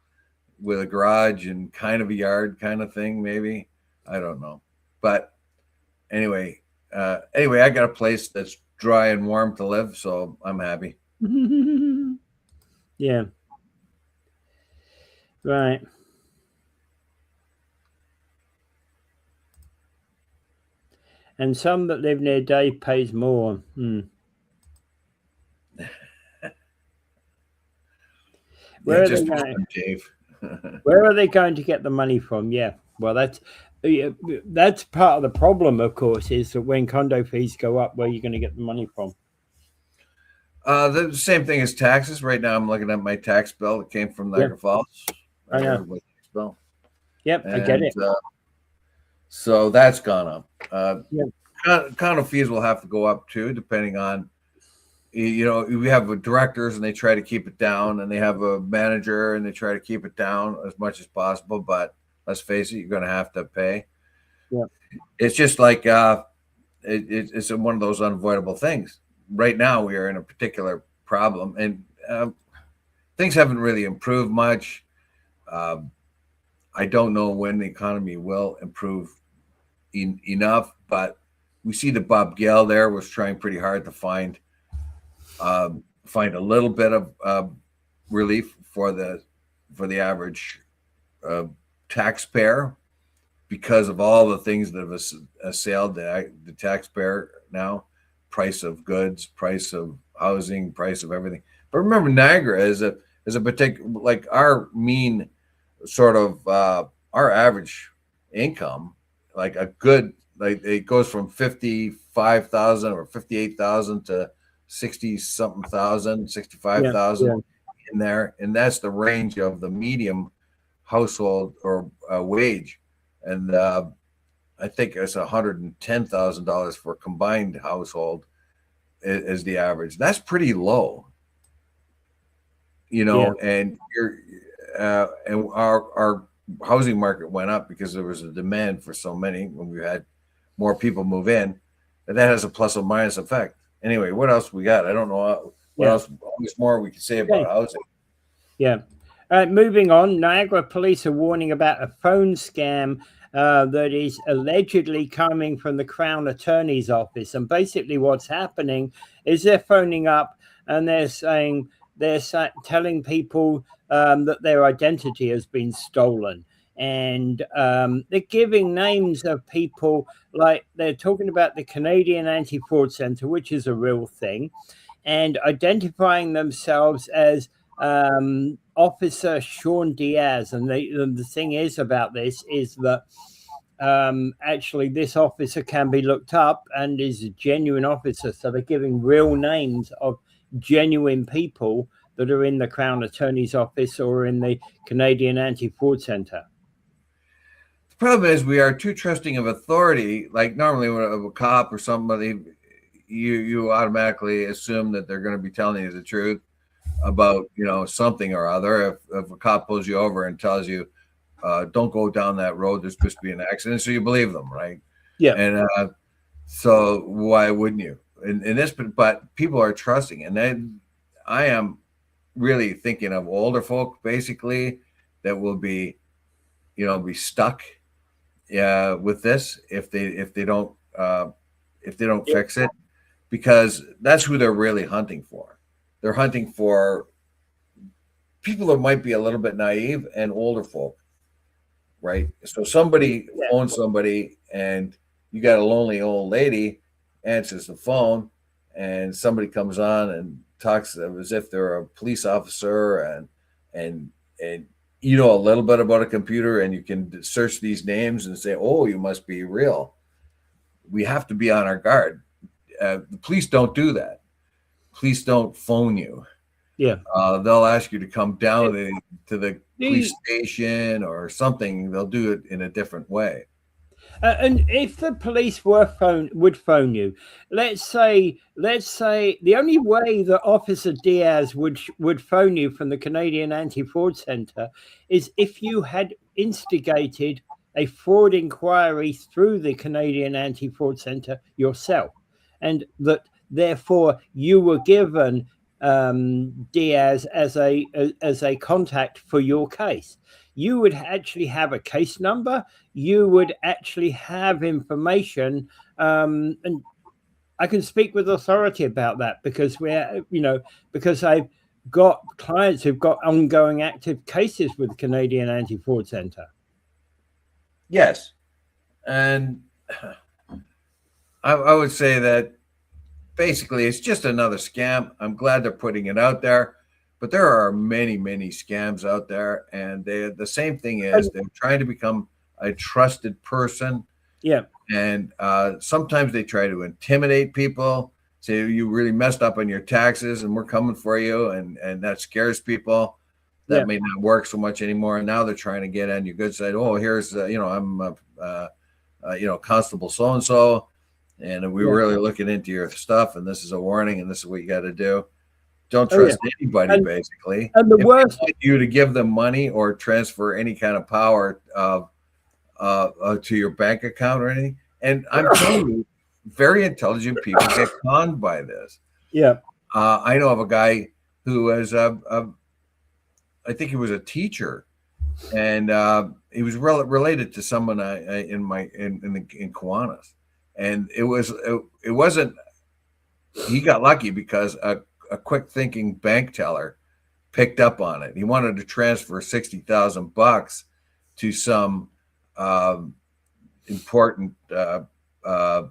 with a garage and kind of a yard kind of thing, maybe. I don't know. But anyway, I got a place that's dry and warm to live, so I'm happy.
Yeah. Right. And some that live near Dave pays more. Where
Yeah,
are they
just
going?
Dave.
Where are they going to get the money from? Yeah. Well, that's part of the problem, of course, is that when condo fees go up, where are you going to get the money from?
The same thing as taxes. Right now, I'm looking at my tax bill. It came from
Yeah,
Niagara Falls.
I know.
My tax bill.
Yep, I get
And
it.
so that's gone up.
Yeah.
Condo fees will have to go up too, depending on, we have directors and they try to keep it down, and they have a manager and they try to keep it down as much as possible. But let's face it, you're going to have to pay.
Yeah.
It's just like it's one of those unavoidable things. Right now, we are in a particular problem, and things haven't really improved much. I don't know when the economy will improve enough, but we see that Bob Gale there was trying pretty hard to find a little bit of relief for the average taxpayer, because of all the things that have assailed the taxpayer now: price of goods, price of housing, price of everything. But remember, Niagara is a particular, like our mean sort of our average income, like a good, like it goes from 55,000 or 58,000 to 60 something thousand, 65,000
Yeah.
in there, and that's the range of the medium household or wage. And I think it's $110,000 for a combined household is the average. That's pretty low,
Yeah.
And and our housing market went up because there was a demand for so many when we had more people move in, and that has a plus or minus effect. Anyway, what else we got? I don't know what
Yeah.
else. Always more we can say about housing.
Yeah. Moving on, Niagara police are warning about a phone scam that is allegedly coming from the Crown Attorney's office. And basically, what's happening is they're phoning up and telling people that their identity has been stolen. And they're giving names of people, like they're talking about the Canadian Anti-Fraud Centre, which is a real thing, and identifying themselves as Officer Sean Diaz. And the thing is about this is that actually this officer can be looked up and is a genuine officer. So they're giving real names of genuine people that are in the Crown Attorney's office or in the Canadian Anti-Fraud Centre.
The problem is we are too trusting of authority. Like normally when a cop or somebody, you automatically assume that they're going to be telling you the truth about something or other. If a cop pulls you over and tells you don't go down that road, there's supposed to be an accident, so you believe them, right?
Yeah.
And so why wouldn't you in this? But people are trusting, and then I am really thinking of older folk basically that will be stuck with this if they don't fix it, because that's who they're really hunting for. They're hunting for people that might be a little bit naive and older folk, right? So somebody owns somebody, and you got a lonely old lady answers the phone, and somebody comes on and talks as if they're a police officer, and a little bit about a computer, and you can search these names and say, oh, you must be real. We have to be on our guard. The police don't do that. Police don't phone you.
Yeah.
They'll ask you to come down to the police station or something. They'll do it in a different way.
And if the police would phone you, let's say the only way that Officer Diaz would phone you from the Canadian Anti-Fraud Centre is if you had instigated a fraud inquiry through the Canadian Anti-Fraud Centre yourself, and that therefore you were given Diaz as a contact for your case. You would actually have a case number. You would actually have information, and I can speak with authority about that because because I've got clients who've got ongoing active cases with the Canadian Anti-Fraud Centre.
Yes, and I would say that basically it's just another scam. I'm glad they're putting it out there, but there are many, many scams out there, and the same thing is they're trying to become a trusted person.
Yeah.
And sometimes they try to intimidate people, say you really messed up on your taxes and we're coming for you, and that scares people. That may not work so much anymore. And now they're trying to get on your good side. Oh, here's I'm Constable so and so, and we were really looking into your stuff, and this is a warning, and this is what you got to do. Don't trust anybody, basically.
And the worst,
they want you to give them money or transfer any kind of power to your bank account or anything. And I'm telling you, very intelligent people get conned by this.
Yeah.
I know of a guy who was I think he was a teacher, and he was related to someone in Kiwanis, and it wasn't. He got lucky because a quick thinking bank teller picked up on it. He wanted to transfer $60,000 to some important. I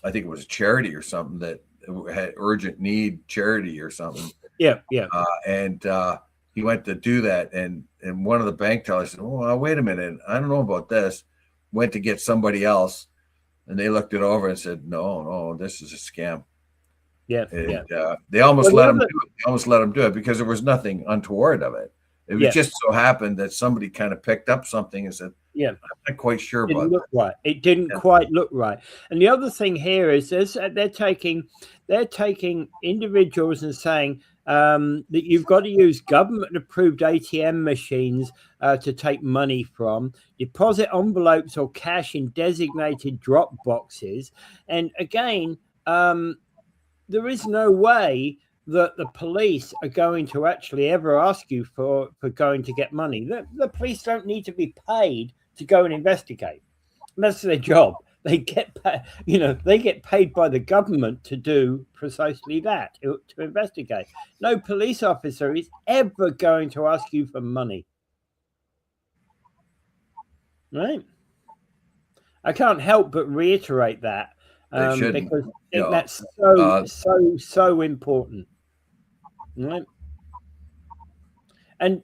think it was a charity or something that had urgent need charity or something.
Yeah.
And he went to do that, and one of the bank tellers said, "Oh, wait a minute, I don't know about this." Went to get somebody else, and they looked it over and said, "No, this is a scam."
Yeah.
And they almost let him do it. They almost let him do it because there was nothing untoward of it. It was just so happened that somebody kind of picked up something and said, "I'm not quite sure about that."
Right. It didn't quite look right. And the other thing here is they're taking individuals and saying that you've got to use government-approved ATM machines to take money from, deposit envelopes or cash in designated drop boxes. And again, there is no way that the police are going to actually ever ask you for going to get money. The police don't need to be paid to go and investigate. That's their job. They get paid by the government to do precisely that, to investigate. No police officer is ever going to ask you for money. Right? I can't help but reiterate that because that's so important. Right? And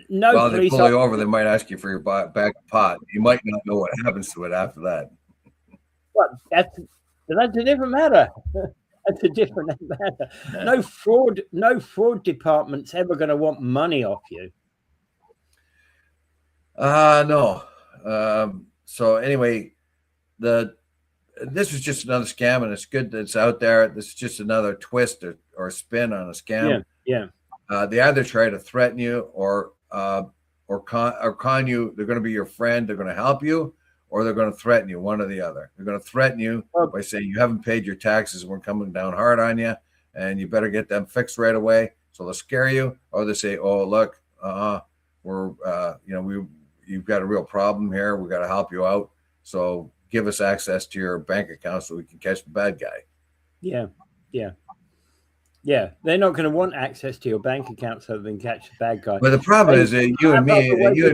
no
they
police
pull you over, they might ask you for your back pot. You might not know what happens to it after that.
Well, that's a different matter. That's a different matter. No fraud department's ever going to want money off you.
No. So anyway, this was just another scam, and it's good that it's out there. This is just another twist or spin on a scam.
Yeah.
They either try to threaten you or con you. They're going to be your friend. They're going to help you, or they're going to threaten you. One or the other. They're going to threaten you by saying you haven't paid your taxes. We're coming down hard on you, and you better get them fixed right away. So they'll scare you, or they say, "Oh, look, you've got a real problem here. We got to help you out. So give us access to your bank account so we can catch the bad guy."
Yeah, they're not going to want access to your bank account so they can catch the bad guy.
But the problem is that you and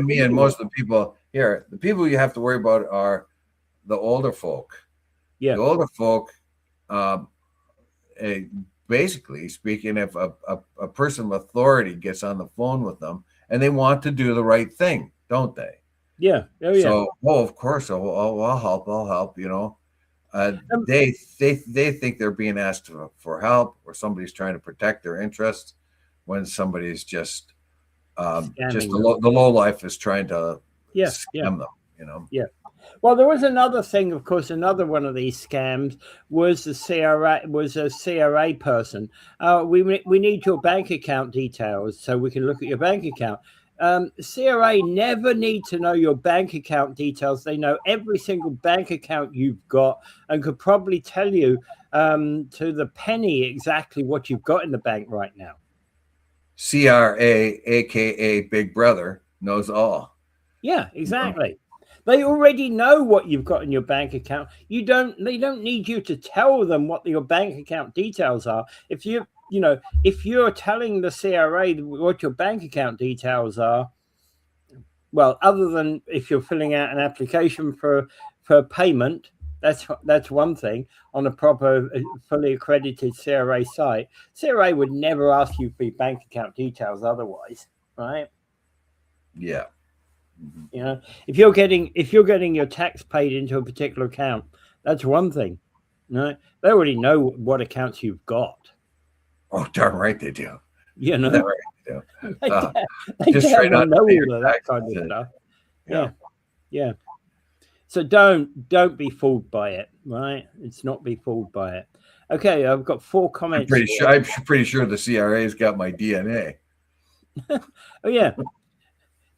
me and most of the people here, the people you have to worry about are the older folk.
Yeah.
The older folk, basically speaking, if a person of authority gets on the phone with them and they want to do the right thing, don't they?
Yeah. Oh, yeah.
So, of course, I'll help, they think they're being asked for help, or somebody's trying to protect their interests, when somebody's just the low life is trying to scam them.
Yeah. Well, there was another thing, of course. Another one of these scams was the CRA. Was a CRA person. We need your bank account details so we can look at your bank account. CRA never need to know your bank account details. They know every single bank account you've got and could probably tell you to the penny exactly what you've got in the bank right now.
CRA, aka Big Brother, knows all.
Yeah, exactly. They already know what you've got in your bank account. They don't need you to tell them what your bank account details are. If you're telling the CRA what your bank account details are, well, other than if you're filling out an application for payment, that's one thing on a proper, fully accredited CRA site. CRA would never ask you for your bank account details otherwise, right?
Yeah.
If you're getting your tax paid into a particular account, that's one thing. Right? They already know what accounts you've got.
Oh, darn right they do.
Darn right
they do.
They
just try not
know
to
all of that kind of stuff. Yeah. So don't be fooled by it, right? It's not be fooled by it. Okay, I've got 4 comments.
I'm pretty sure the CRA's got my DNA.
Oh yeah.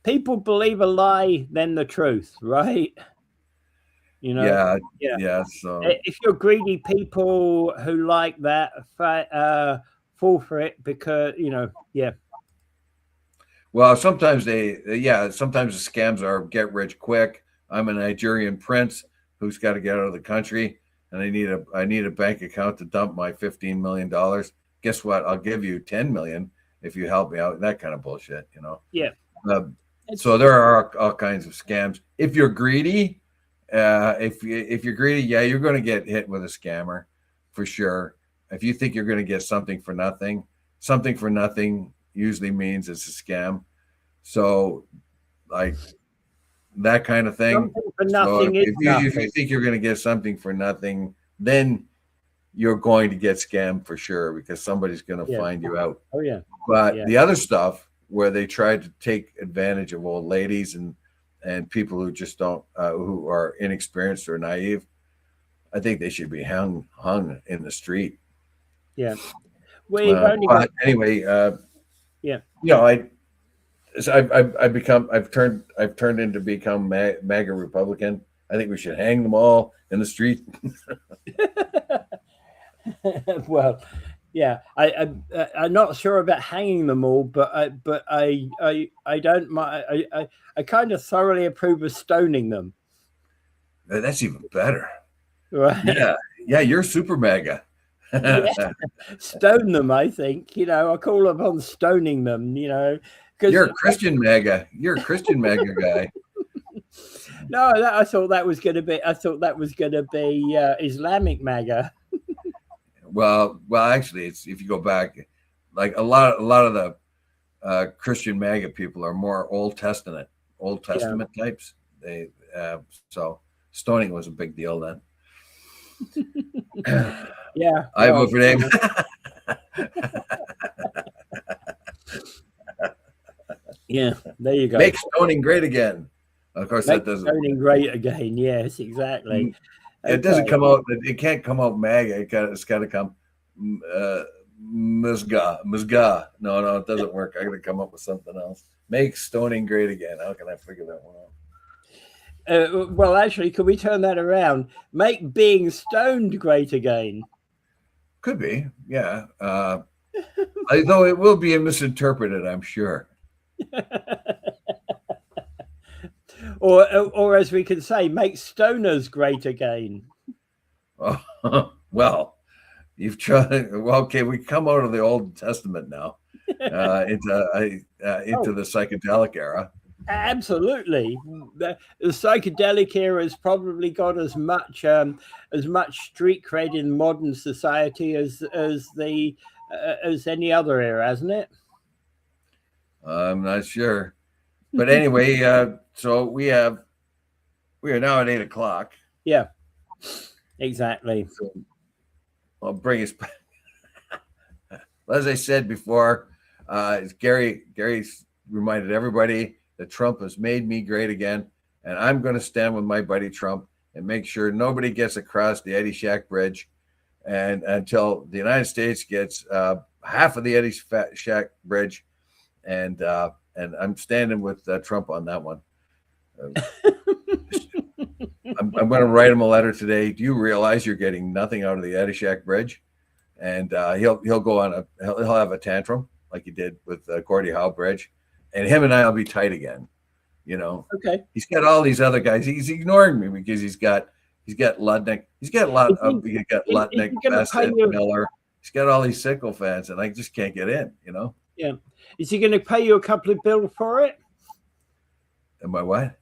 People believe a lie than the truth, right?
Yeah. So
if you're greedy people who like that, fall for it because yeah.
Well, sometimes sometimes the scams are get rich quick. I'm a Nigerian prince who's got to get out of the country, and I need a bank account to dump my $15 million. Guess what? I'll give you 10 million if you help me out. That kind of bullshit,
Yeah.
So there are all kinds of scams. If you're greedy, if you're greedy, you're going to get hit with a scammer for sure. If you think you're going to get something for nothing usually means it's a scam. So, like that kind of thing.
Something for nothing
if you think you're going to get something for nothing, then you're going to get scammed for sure because somebody's going to find you out.
Oh yeah.
But the other stuff where they try to take advantage of old ladies and people who just don't who are inexperienced or naive, I think they should be hung in the street.
Yeah.
Anyway, I've turned into become MAGA Republican. I think we should hang them all in the street.
Well, yeah, I'm not sure about hanging them all, but I don't mind. I kind of thoroughly approve of stoning them.
That's even better.
Right?
Yeah, you're super MAGA.
Stone them, I think. I call upon stoning them.
You're a Christian MAGA. You're a Christian MAGA guy.
No, I thought that was going to be. Islamic MAGA.
Well, actually, it's if you go back, like a lot of the Christian MAGA people are more Old Testament types. They so stoning was a big deal then.
Yeah,
I vote for Dave.
Yeah, there you go.
Make stoning great again. Of course, that doesn't.
Stoning great again. Yes, exactly.
It doesn't come out. It can't come out MAGA. It's got to come Musga. No, it doesn't work. I got to come up with something else. Make stoning great again. How can I figure that one out?
Well, actually, could we turn that around? Make being stoned great again.
Could be, yeah. Though it will be misinterpreted, I'm sure.
Or as we could say, make stoners great again.
Oh, well, you've tried. Well, okay, we come out of the Old Testament now into the psychedelic era.
Absolutely, the psychedelic era has probably got as much street cred in modern society as any other era, hasn't it?
I'm not sure, but anyway, so we are now at 8:00.
Yeah, exactly.
So I'll bring us back. As I said before, Gary's reminded everybody that Trump has made me great again. and I'm going to stand with my buddy Trump and make sure nobody gets across the Eddie Shack Bridge, and until the United States gets half of the Eddie Shack Bridge, and I'm standing with Trump on that one. I'm going to write him a letter today. Do you realize you're getting nothing out of the Eddie Shack Bridge? And he'll go on he'll have a tantrum like he did with Gordie Howe Bridge, and him and I will be tight again. You know,
okay.
He's got all these other guys. He's ignoring me because he's got Ludnick. He's got Lutnick, Bassett, Miller. He's got all these sycophants, and I just can't get in. You know.
Yeah. Is he going to pay you a couple of bills for it?
Am I what?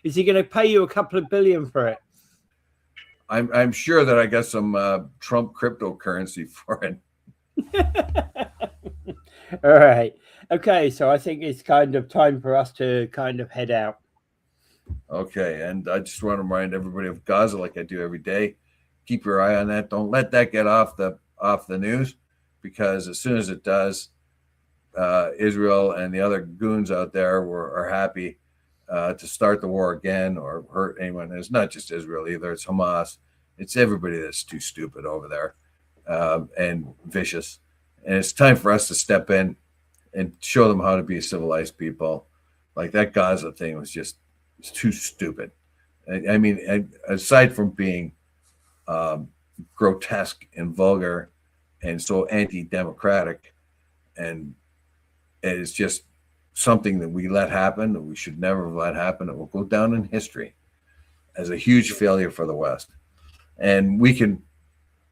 Is he going to pay you a couple of billion for it?
I'm sure that I got some Trump cryptocurrency for it.
All right. Okay. So I think it's kind of time for us to kind of head out.
Okay. And I just want to remind everybody of Gaza, like I do every day. Keep your eye on that. Don't let that get off the news, because as soon as it does, Israel and the other goons out there are happy to start the war again or hurt anyone. And it's not just Israel either. It's Hamas. It's everybody that's too stupid over there and vicious. And it's time for us to step in and show them how to be a civilized people. Like that Gaza thing was just too stupid. I mean, aside from being grotesque and vulgar and so anti-democratic, and it's just something that we let happen, that we should never have let happen. It will go down in history as a huge failure for the West. And we can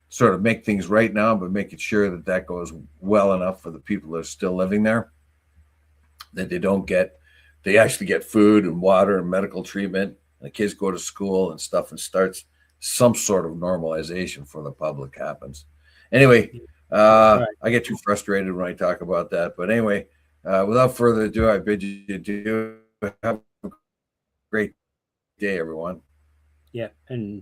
sort of make things right now, but making sure that that goes well enough for the people that are still living there, that they actually get food and water and medical treatment, and the kids go to school and stuff, and starts some sort of normalization for the public happens. Anyway, right. I get too frustrated when I talk about that. But anyway, without further ado, I bid you adieu. Have a great day, everyone.
Yeah, and